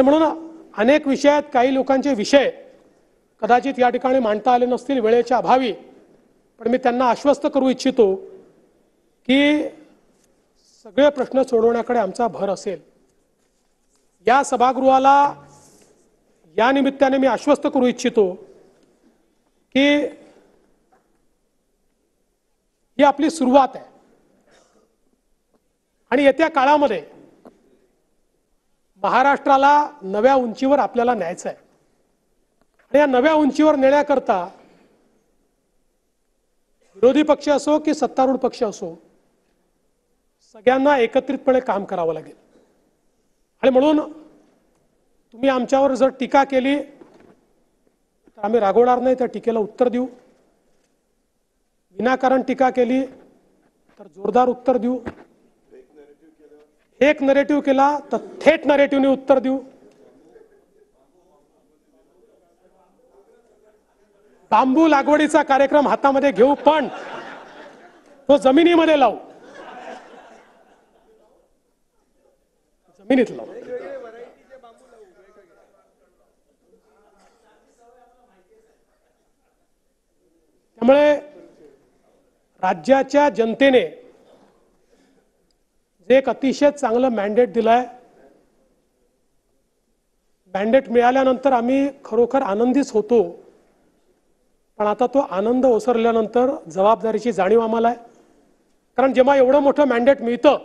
आणि म्हणून अनेक विषयात काही लोकांचे विषय कदाचित या ठिकाणी मांडता आले नसतील वेळेच्या अभावी, पण मी त्यांना आश्वस्त करू इच्छितो की सगळे प्रश्न सोडवण्याकडे आमचा भर असेल। या सभागृहाला या निमित्ताने मी आश्वस्त करू इच्छितो की ही आपली सुरुवात आहे आणि येत्या काळामध्ये महाराष्ट्राला नव्या उंचीवर आपल्याला न्यायचं आहे आणि या नव्या उंचीवर नेण्याकरता विरोधी पक्ष असो की सत्तारूढ पक्ष असो सगळ्यांना एकत्रितपणे काम करावं लागेल। आणि म्हणून तुम्ही आमच्यावर जर टीका केली तर आम्ही रागवणार नाही, त्या टीकेला उत्तर देऊ। विनाकारण टीका केली तर जोरदार उत्तर देऊ। एक नरेटिव्ह केला तर थेट नरेटिव्हने उत्तर देऊ। बांबू लागवडीचा कार्यक्रम हातामध्ये घेऊ, पण तो जमिनीमध्ये लावू, जमिनीत लावू। त्यामुळे राज्याच्या जनतेने जे एक अतिशय चांगलं मॅन्डेट दिलंय, मॅन्डेट मिळाल्यानंतर आम्ही खरोखर आनंदीच होतो, पण आता तो आनंद ओसरल्यानंतर जबाबदारीची जाणीव आम्हाला आहे। कारण जेव्हा एवढं मोठं मॅन्डेट मिळतं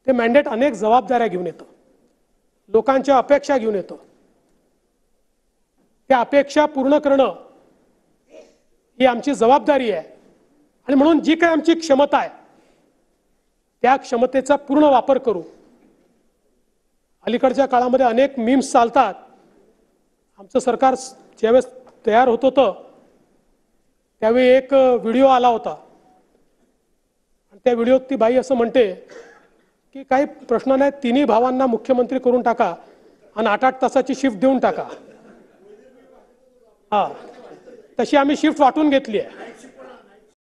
ते मॅन्डेट अनेक जबाबदाऱ्या घेऊन येतं, लोकांच्या अपेक्षा घेऊन येतं। त्या अपेक्षा पूर्ण करणं ही आमची जबाबदारी आहे आणि म्हणून जी काही आमची क्षमता आहे त्या क्षमतेचा पूर्ण वापर करू। अलीकडच्या काळामध्ये अनेक मीम्स चालतात। आमचं सरकार ज्यावेळेस तयार होत होतं त्यावेळी एक व्हिडिओ आला होता आणि त्या व्हिडिओत ती बाई असं म्हणते की काही प्रश्न नाही, तिन्ही भावांना मुख्यमंत्री करून टाका आणि 8-8 तासाची शिफ्ट देऊन टाका। तशी आम्ही शिफ्ट वाटून घेतली आहे।